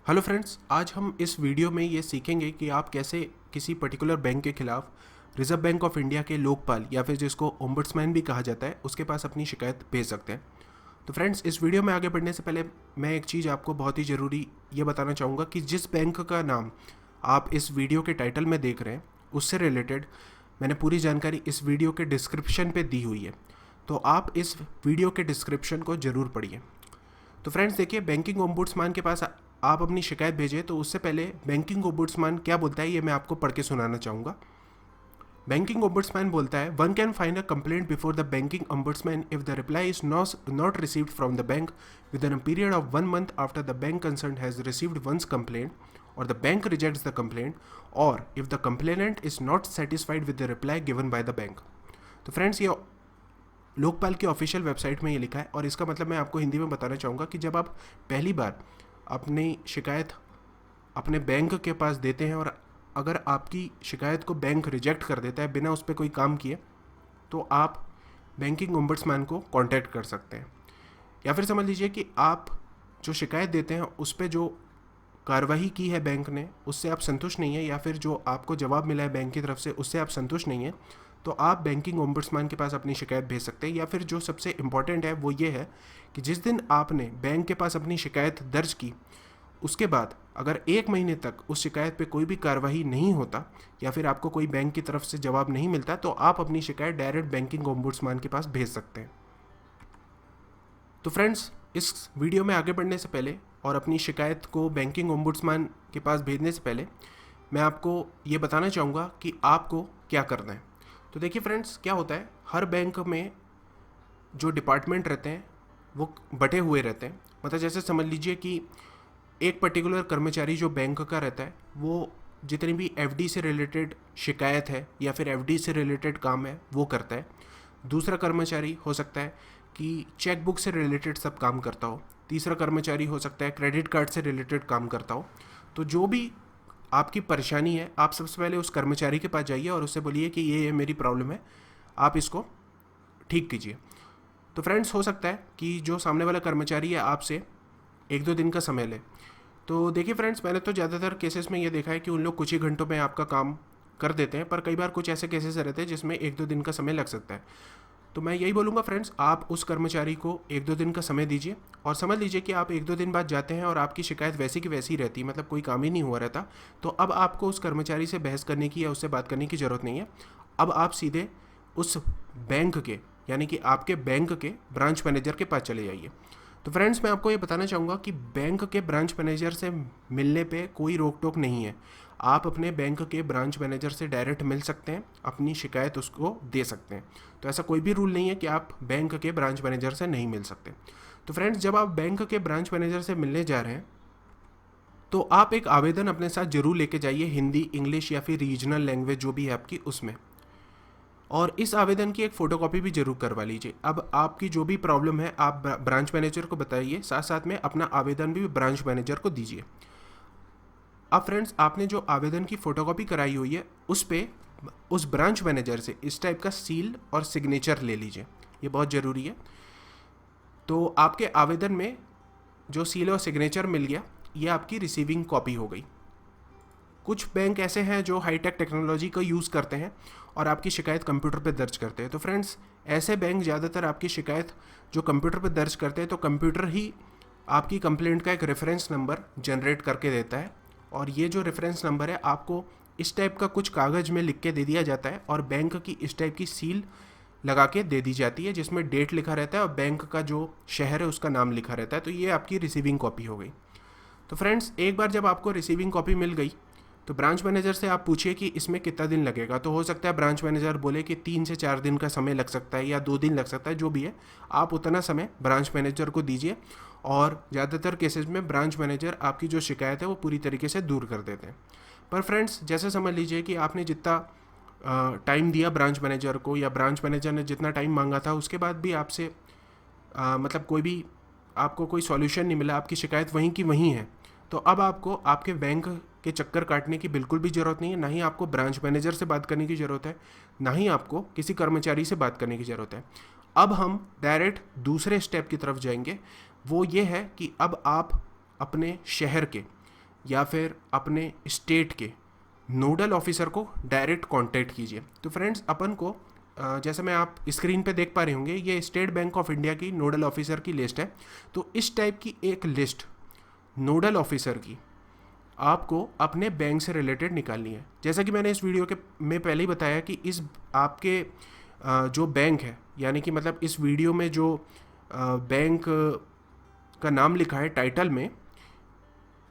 Hello friends, आज हम इस वीडियो में ये सीखेंगे कि आप कैसे किसी पर्टिकुलर बैंक के खिलाफ रिजर्व बैंक ऑफ इंडिया के लोकपाल या फिर जिसको ओम्बड्समैन भी कहा जाता है उसके पास अपनी शिकायत भेज सकते हैं। तो फ्रेंड्स, इस वीडियो में आगे बढ़ने से पहले मैं एक चीज़ आपको बहुत ही ज़रूरी ये बताना चाहूँगा कि जिस बैंक का नाम आप इस वीडियो के टाइटल में देख रहे हैं उससे रिलेटेड मैंने पूरी जानकारी इस वीडियो के डिस्क्रिप्शन पे दी हुई है, तो आप इस वीडियो के डिस्क्रिप्शन को ज़रूर पढ़िए। तो फ्रेंड्स देखिए, बैंकिंग ओम्बुड्समैन के पास आप अपनी शिकायत भेजें तो उससे पहले बैंकिंग ओम्बुड्समैन क्या बोलता है ये मैं आपको पढ़ के सुनाना चाहूँगा। बैंकिंग ओम्बुड्समैन बोलता है, one can find a complaint before the banking ombudsman if the reply is not received from the bank within a period of 1 month after the bank concern has received one's complaint और the bank rejects the complaint और if the complainant is not satisfied with the reply given by the bank. तो friends, ये लोकपाल की official website में ये लिखा है और इसका मतलब मैं आपको हिंदी में बताना चाहूँगा कि जब आप पहली बार अपनी शिकायत अपने बैंक के पास देते हैं और अगर आपकी शिकायत को बैंक रिजेक्ट कर देता है बिना उस पर कोई काम किए, तो आप बैंकिंग ओम्बड्समैन को कांटेक्ट कर सकते हैं। या फिर समझ लीजिए कि आप जो शिकायत देते हैं उस पर जो कार्रवाई की है बैंक ने उससे आप संतुष्ट नहीं है, या फिर जो आपको जवाब मिला है बैंक की तरफ से उससे आप संतुष्ट नहीं है, तो आप बैंकिंग ओम्बड्समैन के पास अपनी शिकायत भेज सकते हैं। या फिर जो सबसे इम्पॉर्टेंट है वो ये है कि जिस दिन आपने बैंक के पास अपनी शिकायत दर्ज की उसके बाद अगर 1 महीने तक उस शिकायत पे कोई भी कार्रवाई नहीं होता या फिर आपको कोई बैंक की तरफ से जवाब नहीं मिलता, तो आप अपनी शिकायत डायरेक्ट बैंकिंग ओम्बड्समैन के पास भेज सकते हैं। तो फ्रेंड्स, इस वीडियो में आगे बढ़ने से पहले और अपनी शिकायत को बैंकिंग ओम्बड्समैन के पास भेजने से पहले मैं आपको ये बताना चाहूँगा कि आपको क्या करना है। तो देखिए फ्रेंड्स, क्या होता है, हर बैंक में जो डिपार्टमेंट रहते हैं वो बटे हुए रहते हैं। मतलब जैसे समझ लीजिए कि एक पर्टिकुलर कर्मचारी जो बैंक का रहता है वो जितनी भी एफडी से रिलेटेड शिकायत है या फिर एफडी से रिलेटेड काम है वो करता है। दूसरा कर्मचारी हो सकता है कि चेकबुक से रिलेटेड सब काम करता हो। तीसरा कर्मचारी हो सकता है क्रेडिट कार्ड से रिलेटेड काम करता हो। तो जो भी आपकी परेशानी है, आप सबसे पहले उस कर्मचारी के पास जाइए और उससे बोलिए कि ये मेरी प्रॉब्लम है, आप इसको ठीक कीजिए। तो फ्रेंड्स, हो सकता है कि जो सामने वाला कर्मचारी है आपसे 1-2 दिन का समय ले। तो देखिए फ्रेंड्स, मैंने तो ज़्यादातर केसेस में ये देखा है कि उन लोग कुछ ही घंटों में आपका काम कर देते हैं, पर कई बार कुछ ऐसे केसेस रहते हैं जिसमें 1-2 दिन का समय लग सकता है। तो मैं यही बोलूँगा फ्रेंड्स, आप उस कर्मचारी को 1-2 दिन का समय दीजिए और समझ लीजिए कि आप 1-2 दिन बाद जाते हैं और आपकी शिकायत वैसी की वैसी रहती है, मतलब कोई काम ही नहीं हुआ रहता। तो अब आपको उस कर्मचारी से बहस करने की या उससे बात करने की ज़रूरत नहीं है। अब आप सीधे उस बैंक के यानी कि आपके बैंक के ब्रांच मैनेजर के पास चले जाइए। तो फ्रेंड्स, मैं आपको ये बताना चाहूँगा कि बैंक के ब्रांच मैनेजर से मिलने पे कोई रोक टोक नहीं है। आप अपने बैंक के ब्रांच मैनेजर से डायरेक्ट मिल सकते हैं, अपनी शिकायत उसको दे सकते हैं। तो ऐसा कोई भी रूल नहीं है कि आप बैंक के ब्रांच मैनेजर से नहीं मिल सकते। तो फ्रेंड्स, जब आप बैंक के ब्रांच मैनेजर से मिलने जा रहे हैं तो आप एक आवेदन अपने साथ जरूर लेके जाइए, हिंदी, इंग्लिश या फिर रीजनल लैंग्वेज जो भी है आपकी उसमें। और इस आवेदन की एक फ़ोटोकॉपी भी जरूर करवा लीजिए। अब आपकी जो भी प्रॉब्लम है आप ब्रांच मैनेजर को बताइए, साथ साथ में अपना आवेदन भी ब्रांच मैनेजर को दीजिए। अब फ्रेंड्स, आपने जो आवेदन की फ़ोटोकॉपी कराई हुई है उस पर उस ब्रांच मैनेजर से इस टाइप का सील और सिग्नेचर ले लीजिए, ये बहुत ज़रूरी है। तो आपके आवेदन में जो सील और सिग्नेचर मिल गया, ये आपकी रिसीविंग कॉपी हो गई। कुछ बैंक ऐसे हैं जो हाईटेक टेक्नोलॉजी का यूज़ करते हैं और आपकी शिकायत कंप्यूटर पे दर्ज करते हैं। तो फ्रेंड्स, ऐसे बैंक ज़्यादातर आपकी शिकायत जो कंप्यूटर पे दर्ज करते हैं तो कंप्यूटर ही आपकी कंप्लेंट का एक रेफरेंस नंबर जनरेट करके देता है और ये जो रेफरेंस नंबर है आपको इस टाइप का कुछ कागज़ में लिख के दे दिया जाता है और बैंक की इस टाइप की सील लगा के दे दी जाती है जिसमें डेट लिखा रहता है और बैंक का जो शहर है उसका नाम लिखा रहता है। तो ये आपकी रिसीविंग कॉपी हो गई। तो फ्रेंड्स, एक बार जब आपको रिसीविंग कॉपी मिल गई तो ब्रांच मैनेजर से आप पूछिए कि इसमें कितना दिन लगेगा। तो हो सकता है ब्रांच मैनेजर बोले कि 3 से 4 दिन का समय लग सकता है या 2 दिन लग सकता है, जो भी है आप उतना समय ब्रांच मैनेजर को दीजिए और ज़्यादातर केसेस में ब्रांच मैनेजर आपकी जो शिकायत है वो पूरी तरीके से दूर कर देते हैं। पर फ्रेंड्स, जैसे समझ लीजिए कि आपने जितना टाइम दिया ब्रांच मैनेजर को या ब्रांच मैनेजर ने जितना टाइम मांगा था उसके बाद भी आपसे मतलब कोई भी आपको कोई सॉल्यूशन नहीं मिला, आपकी शिकायत वहीं की वहीं है, तो अब आपको आपके बैंक के चक्कर काटने की बिल्कुल भी ज़रूरत नहीं है। ना ही आपको ब्रांच मैनेजर से बात करने की ज़रूरत है, ना ही आपको किसी कर्मचारी से बात करने की ज़रूरत है। अब हम डायरेक्ट दूसरे स्टेप की तरफ जाएंगे। वो ये है कि अब आप अपने शहर के या फिर अपने स्टेट के नोडल ऑफिसर को डायरेक्ट कांटेक्ट कीजिए। तो फ्रेंड्स अपन को जैसे मैं आप स्क्रीन पे देख पा रहे होंगे, ये स्टेट बैंक ऑफ इंडिया की नोडल ऑफिसर की लिस्ट है। तो इस टाइप की एक लिस्ट नोडल ऑफिसर की आपको अपने बैंक से रिलेटेड निकालनी है। जैसा कि मैंने इस वीडियो के में पहले ही बताया कि इस आपके जो बैंक है, यानी कि मतलब इस वीडियो में जो बैंक का नाम लिखा है टाइटल में,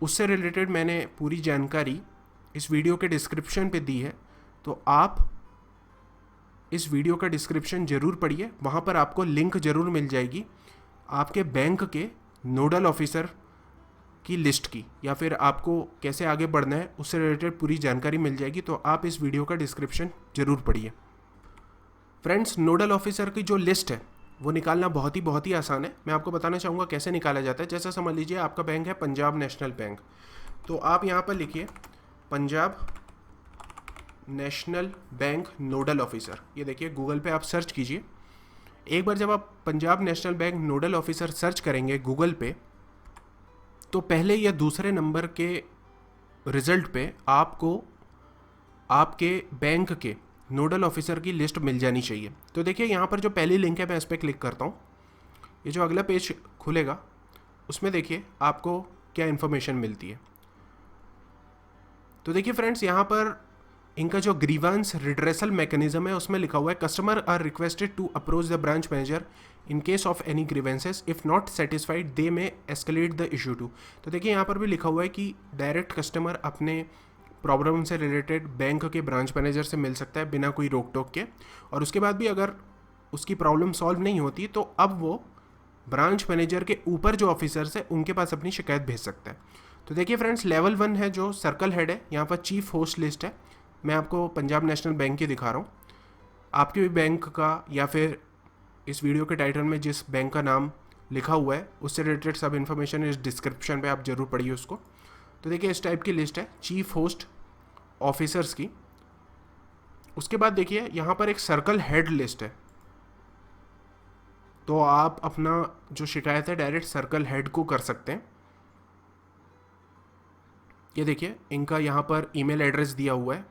उससे रिलेटेड मैंने पूरी जानकारी इस वीडियो के डिस्क्रिप्शन पे दी है। तो आप इस वीडियो का डिस्क्रिप्शन ज़रूर पढ़िए, वहाँ पर आपको लिंक ज़रूर मिल जाएगी आपके बैंक के नोडल ऑफिसर की लिस्ट की, या फिर आपको कैसे आगे बढ़ना है उससे रिलेटेड पूरी जानकारी मिल जाएगी। तो आप इस वीडियो का डिस्क्रिप्शन ज़रूर पढ़िए। फ्रेंड्स, नोडल ऑफिसर की जो लिस्ट है वो निकालना बहुत ही आसान है। मैं आपको बताना चाहूँगा कैसे निकाला जाता है। जैसा समझ लीजिए आपका बैंक है पंजाब नेशनल बैंक, तो आप यहाँ पर लिखिए Punjab national bank nodal officer. ये देखिए गूगल पे आप सर्च कीजिए। एक बार जब आप Punjab national bank nodal officer search करेंगे गूगल पे, तो पहले या दूसरे नंबर के रिजल्ट पे आपको आपके बैंक के नोडल ऑफिसर की लिस्ट मिल जानी चाहिए। तो देखिए यहाँ पर जो पहली लिंक है मैं इस पर क्लिक करता हूँ। ये जो अगला पेज खुलेगा उसमें देखिए आपको क्या इन्फॉर्मेशन मिलती है। तो देखिए फ्रेंड्स, यहाँ पर इनका जो ग्रीवांस रिड्रेसल मैकेनिज्म है उसमें लिखा हुआ है customer are requested to approach the branch manager in case of any grievances, if not satisfied they may escalate the issue to. तो देखिए यहाँ पर भी लिखा हुआ है कि डायरेक्ट कस्टमर अपने प्रॉब्लम से रिलेटेड बैंक के ब्रांच मैनेजर से मिल सकता है बिना कोई रोक टोक के, और उसके बाद भी अगर उसकी प्रॉब्लम सॉल्व नहीं होती तो अब वो ब्रांच मैनेजर के ऊपर जो ऑफिसर्स है उनके पास अपनी शिकायत भेज सकता है। तो देखिए फ्रेंड्स, लेवल 1 है जो सर्कल हेड है, यहाँ पर चीफ होस्ट लिस्ट है। मैं आपको पंजाब नेशनल बैंक की दिखा रहा हूँ। आपके भी बैंक का या फिर इस वीडियो के टाइटल में जिस बैंक का नाम लिखा हुआ है उससे रिलेटेड सब इन्फॉर्मेशन इस डिस्क्रिप्शन पे आप जरूर पढ़िए उसको। तो देखिए इस टाइप की लिस्ट है चीफ होस्ट ऑफिसर्स की। उसके बाद देखिए यहाँ पर एक सर्कल हेड लिस्ट है, तो आप अपना जो शिकायत है डायरेक्ट सर्कल हेड को कर सकते हैं। ये देखिए इनका यहाँ पर ईमेल एड्रेस दिया हुआ है,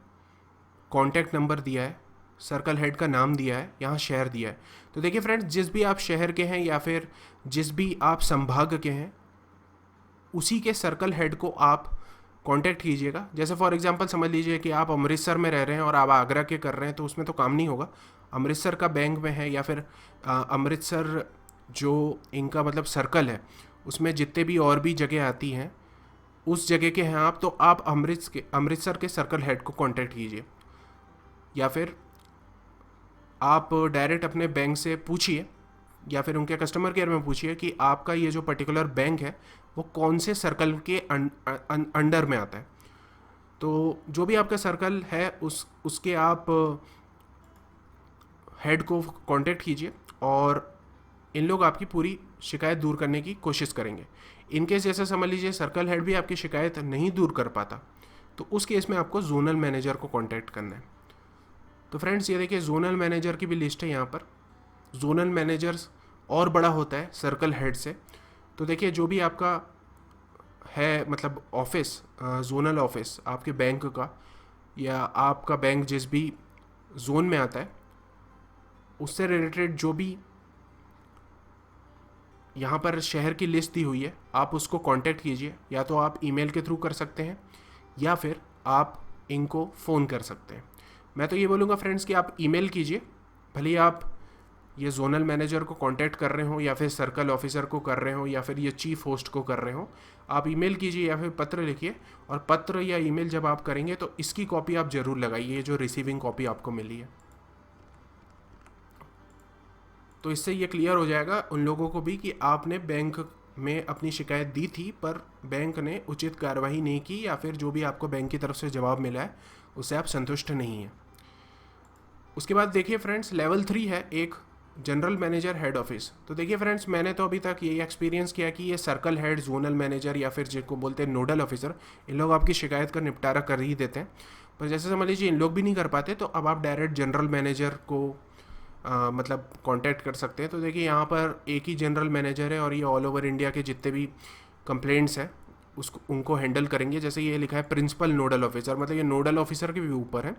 कॉन्टैक्ट नंबर दिया है, सर्कल हेड का नाम दिया है, यहाँ शहर दिया है। तो देखिए फ्रेंड्स, जिस भी आप शहर के हैं या फिर जिस भी आप संभाग के हैं उसी के सर्कल हेड को आप कांटेक्ट कीजिएगा। जैसे फॉर एग्जांपल समझ लीजिए कि आप अमृतसर में रह रहे हैं और आप आगरा के कर रहे हैं, तो उसमें तो काम नहीं होगा। अमृतसर का बैंक में है या फिर अमृतसर जो इनका मतलब सर्कल है उसमें जितने भी और भी जगह आती हैं उस जगह के हैं आप, तो आप अमृतसर के सर्कल हेड को कांटेक्ट कीजिए, या फिर आप डायरेक्ट अपने बैंक से पूछिए या फिर उनके कस्टमर केयर में पूछिए कि आपका ये जो पर्टिकुलर बैंक है वो कौन से सर्कल के अंडर में आता है। तो जो भी आपका सर्कल है उसके आप हेड को कांटेक्ट कीजिए और इन लोग आपकी पूरी शिकायत दूर करने की कोशिश करेंगे। इनकेस जैसे समझ लीजिए सर्कल हेड भी आपकी शिकायत नहीं दूर कर पाता, तो उस केस में आपको जोनल मैनेजर को कांटेक्ट करना है। तो फ्रेंड्स, ये देखिए जोनल मैनेजर की भी लिस्ट है यहाँ पर। जोनल मैनेजर्स और बड़ा होता है सर्कल हेड से। तो देखिए जो भी आपका है मतलब ऑफिस, जोनल ऑफिस आपके बैंक का या आपका बैंक जिस भी जोन में आता है उससे रिलेटेड जो भी यहाँ पर शहर की लिस्ट दी हुई है आप उसको कांटेक्ट कीजिए। या तो आप ईमेल के थ्रू कर सकते हैं या फिर आप इनको फ़ोन कर सकते हैं। मैं तो ये बोलूँगा फ्रेंड्स कि आप ईमेल कीजिए, भले ही आप ये जोनल मैनेजर को कांटेक्ट कर रहे हो या फिर सर्कल ऑफिसर को कर रहे हो या फिर ये चीफ होस्ट को कर रहे हो, आप ईमेल कीजिए या फिर पत्र लिखिए। और पत्र या ईमेल जब आप करेंगे तो इसकी कॉपी आप ज़रूर लगाइए, जो रिसीविंग कॉपी आपको मिली है। तो इससे ये क्लियर हो जाएगा उन लोगों को भी कि आपने बैंक में अपनी शिकायत दी थी पर बैंक ने उचित कार्रवाई नहीं की, या फिर जो भी आपको बैंक की तरफ से जवाब मिला है उससे आप संतुष्ट नहीं हैं। उसके बाद देखिए फ्रेंड्स, लेवल 3 है एक जनरल मैनेजर हेड ऑफिस। तो देखिए फ्रेंड्स, मैंने तो अभी तक यही एक्सपीरियंस किया कि ये सर्कल हेड, जोनल मैनेजर या फिर जिनको बोलते हैं नोडल ऑफिसर, इन लोग आपकी शिकायत का निपटारा कर ही देते हैं। पर जैसे समझ लीजिए इन लोग भी नहीं कर पाते, तो अब आप डायरेक्ट जनरल मैनेजर को मतलब कांटेक्ट कर सकते हैं। तो देखिए यहाँ पर एक ही जनरल मैनेजर है और ये ऑल ओवर इंडिया के जितने भी कंप्लेंट्स हैं उसको उनको हैंडल करेंगे। जैसे ये लिखा है प्रिंसिपल नोडल ऑफिसर, मतलब ये नोडल ऑफिसर के भी ऊपर है।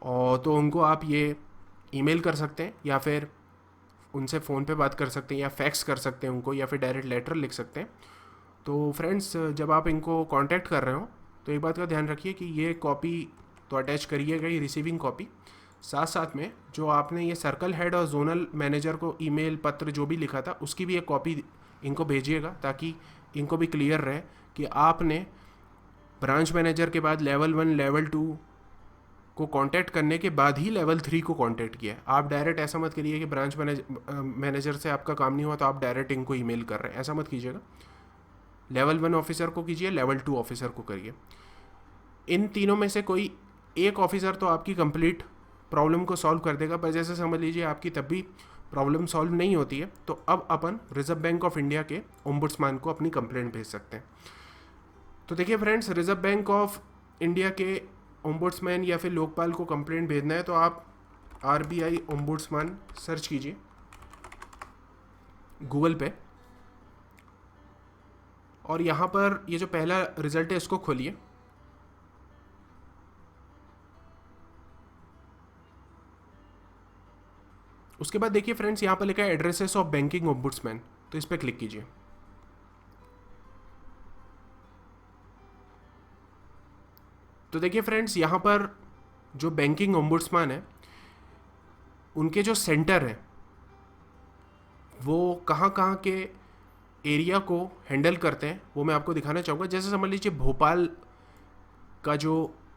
और तो उनको आप ये ईमेल कर सकते हैं या फिर उनसे फ़ोन पे बात कर सकते हैं या फैक्स कर सकते हैं उनको, या फिर डायरेक्ट लेटर लिख सकते हैं। तो फ्रेंड्स, जब आप इनको कांटेक्ट कर रहे हो तो एक बात का ध्यान रखिए कि ये कॉपी तो अटैच करिएगा, ये रिसीविंग कॉपी, साथ साथ में जो आपने ये सर्कल हेड और जोनल मैनेजर को ईमेल पत्र जो भी लिखा था उसकी भी एक कॉपी इनको भेजिएगा, ताकि इनको भी क्लियर रहे कि आपने ब्रांच मैनेजर के बाद लेवल 1 लेवल 2 को कांटेक्ट करने के बाद ही लेवल 3 को कांटेक्ट किया। आप डायरेक्ट ऐसा मत करिए कि ब्रांच मैनेजर से आपका काम नहीं हुआ तो आप डायरेक्ट इनको ईमेल कर रहे हैं, ऐसा मत कीजिएगा। लेवल 1 ऑफिसर को कीजिए, लेवल 2 ऑफिसर को करिए। इन तीनों में से कोई एक ऑफिसर तो आपकी कंप्लीट प्रॉब्लम को सॉल्व कर देगा, पर जैसे समझ लीजिए आपकी तब भी प्रॉब्लम सॉल्व नहीं होती है, तो अब अपन रिजर्व बैंक ऑफ इंडिया के ओम्बुड्समैन को अपनी कंप्लेंट भेज सकते हैं। तो देखिए friends, reserve bank of India के ओम्बुड्समैन या फिर लोकपाल को कंप्लेंट भेजना है तो आप RBI ओम्बुड्समैन सर्च कीजिए गूगल पे, और यहाँ पर ये जो पहला रिजल्ट है इसको खोलिए। उसके बाद देखिए फ्रेंड्स, यहाँ पर लिखा है एड्रेसेस ऑफ बैंकिंग ओम्बुड्समैन, तो इस पर क्लिक कीजिए। तो देखिए फ्रेंड्स, यहाँ पर जो बैंकिंग ओम्बुड्समैन है उनके जो सेंटर हैं वो कहाँ कहाँ के एरिया को हैंडल करते हैं वो मैं आपको दिखाना चाहूँगा। जैसे समझ लीजिए भोपाल का जो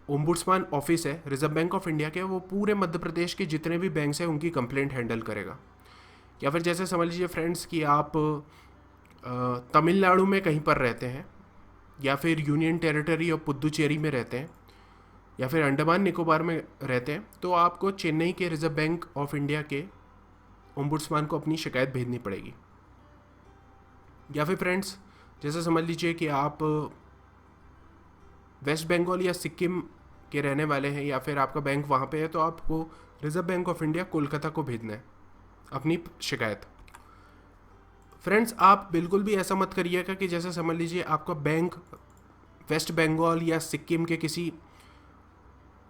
ओम्बुड्समैन ऑफिस है रिजर्व बैंक ऑफ इंडिया के, वो पूरे मध्य प्रदेश के जितने भी बैंक्स हैं उनकी कंप्लेंट हैंडल करेगा। या फिर जैसे समझ लीजिए फ्रेंड्स कि आप तमिलनाडु में कहीं पर रहते हैं, या फिर यूनियन टेरिटरी ऑफ पुदुचेरी में रहते हैं, या फिर अंडमान निकोबार में रहते हैं, तो आपको चेन्नई के रिजर्व बैंक ऑफ इंडिया के ओम्बुड्समैन को अपनी शिकायत भेजनी पड़ेगी। या फिर फ्रेंड्स, जैसे समझ लीजिए कि आप वेस्ट बंगाल या सिक्किम के रहने वाले हैं, या फिर आपका बैंक वहाँ पे है, तो आपको reserve bank of India Kolkata को भेजना है अपनी शिकायत। फ्रेंड्स, आप बिल्कुल भी ऐसा मत करिएगा कि जैसे समझ लीजिए आपका बैंक वेस्ट बंगाल या सिक्किम के किसी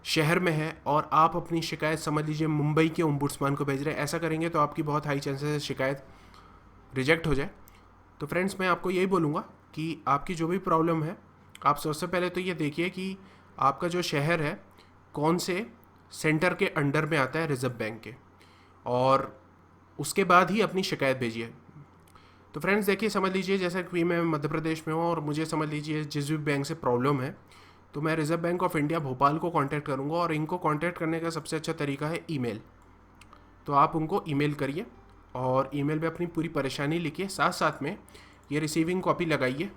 शहर में है और आप अपनी शिकायत समझ लीजिए मुंबई के ओम्बुड्समैन को भेज रहे हैं। ऐसा करेंगे तो आपकी बहुत हाई चांसेस है शिकायत रिजेक्ट हो जाए। तो फ्रेंड्स, मैं आपको यही बोलूँगा कि आपकी जो भी प्रॉब्लम है, आप सबसे पहले तो ये देखिए कि आपका जो शहर है कौन से सेंटर के अंडर में आता है रिजर्व बैंक के, और उसके बाद ही अपनी शिकायत भेजिए। तो फ्रेंड्स देखिए, समझ लीजिए जैसे कि मैं मध्य प्रदेश में हूँ और मुझे समझ लीजिए जिस भी बैंक से प्रॉब्लम है, तो मैं reserve bank of India Bhopal को कांटेक्ट करूँगा, और इनको कांटेक्ट करने का सबसे अच्छा तरीका है ईमेल। तो आप उनको ईमेल करिए और ईमेल में अपनी पूरी परेशानी लिखिए, साथ साथ में ये रिसीविंग कॉपी लगाइए,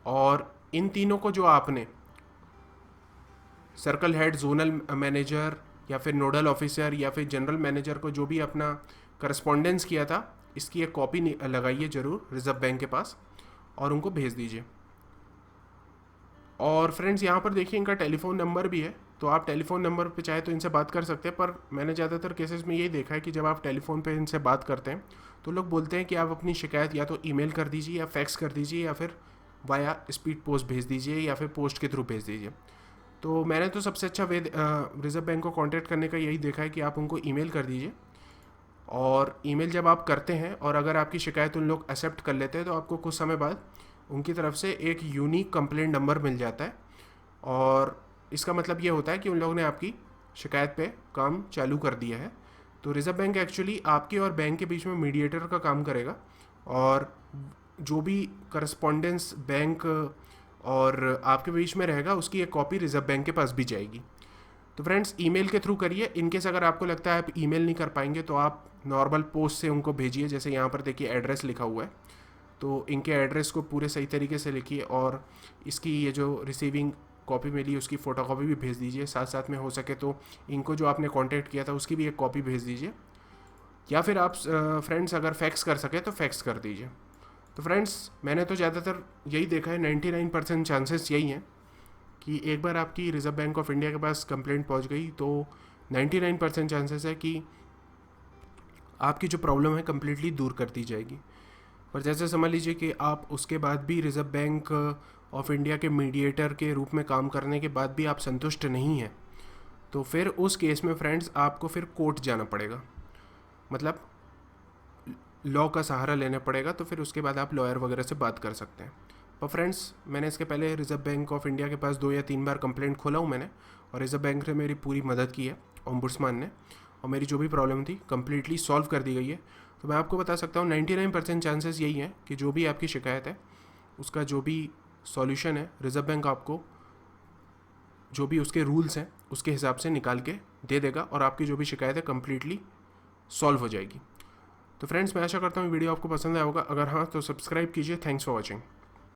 और इन तीनों को जो आपने सर्कल हेड, जोनल मैनेजर या फिर नोडल ऑफिसर या फिर जनरल मैनेजर को जो भी अपना करस्पॉन्डेंस किया था, इसकी एक कॉपी लगाइए ज़रूर रिजर्व बैंक के पास और उनको भेज दीजिए। और फ्रेंड्स, यहाँ पर देखिए इनका टेलीफोन नंबर भी है, तो आप टेलीफोन नंबर पे चाहे तो इनसे बात कर सकते हैं। पर मैंने ज़्यादातर केसेस में यही देखा है कि जब आप टेलीफोन पे इनसे बात करते हैं तो लोग बोलते हैं कि आप अपनी शिकायत या तो ईमेल कर दीजिए या फैक्स कर दीजिए या फिर वाया स्पीड पोस्ट भेज दीजिए या फिर पोस्ट के थ्रू भेज दीजिए। तो मैंने तो सबसे अच्छा वे रिजर्व बैंक को कांटेक्ट करने का यही देखा है कि आप उनको ईमेल कर दीजिए, और ईमेल जब आप करते हैं और अगर आपकी शिकायत उन लोग एक्सेप्ट कर लेते हैं तो आपको कुछ समय बाद उनकी तरफ से एक यूनिक कंप्लेंट नंबर मिल जाता है, और इसका मतलब ये होता है कि उन लोगों ने आपकी शिकायत पे काम चालू कर दिया है। तो रिजर्व बैंक एक्चुअली आपके और बैंक के बीच में मीडिएटर का काम करेगा, और जो भी करस्पॉन्डेंस बैंक और आपके बीच में रहेगा उसकी एक कॉपी रिजर्व बैंक के पास भी जाएगी। तो फ्रेंड्स, ईमेल के थ्रू करिए। इनकेस अगर आपको लगता है आप ईमेल नहीं कर पाएंगे तो आप नॉर्मल पोस्ट से उनको भेजिए। जैसे यहाँ पर देखिए एड्रेस लिखा हुआ है, तो इनके एड्रेस को पूरे सही तरीके से लिखिए, और इसकी ये जो रिसीविंग कॉपी मिली उसकी फ़ोटोकॉपी भी भेज दीजिए। साथ साथ में हो सके तो इनको जो आपने कांटेक्ट किया था उसकी भी एक कॉपी भेज दीजिए, या फिर आप फ्रेंड्स अगर फैक्स कर सके तो फैक्स कर दीजिए। तो फ्रेंड्स, मैंने तो ज़्यादातर यही देखा है, 99% चांसेस यही हैं कि एक बार आपकी रिजर्व बैंक ऑफ इंडिया के पास कंप्लेंट पहुंच गई तो 99% चांसेस है कि आपकी जो प्रॉब्लम है कम्प्लीटली दूर कर दी जाएगी। पर जैसे समझ लीजिए कि आप उसके बाद भी रिज़र्व बैंक ऑफ इंडिया के मीडिएटर के रूप में काम करने के बाद भी आप संतुष्ट नहीं हैं, तो फिर उस केस में फ्रेंड्स आपको फिर कोर्ट जाना पड़ेगा, मतलब लॉ का सहारा लेना पड़ेगा। तो फिर उसके बाद आप लॉयर वगैरह से बात कर सकते हैं। पर फ्रेंड्स, मैंने इसके पहले रिज़र्व बैंक ऑफ इंडिया के पास 2 या 3 बार कंप्लेंट खोला हूँ मैंने, और रिज़र्व बैंक ने मेरी पूरी मदद की है, ओम्बुड्समैन ने, और मेरी जो भी प्रॉब्लम थी कम्प्लीटली सॉल्व कर दी गई है। तो मैं आपको बता सकता हूँ 99% चांसेस यही हैं कि जो भी आपकी शिकायत है उसका जो भी सॉल्यूशन है रिज़र्व बैंक आपको जो भी उसके रूल्स हैं उसके हिसाब से निकाल के दे देगा, और आपकी जो भी शिकायत है कम्प्लीटली सॉल्व हो जाएगी। तो फ्रेंड्स, मैं आशा करता हूँ वीडियो आपको पसंद आया होगा। अगर हाँ तो सब्सक्राइब कीजिए। Thanks for watching.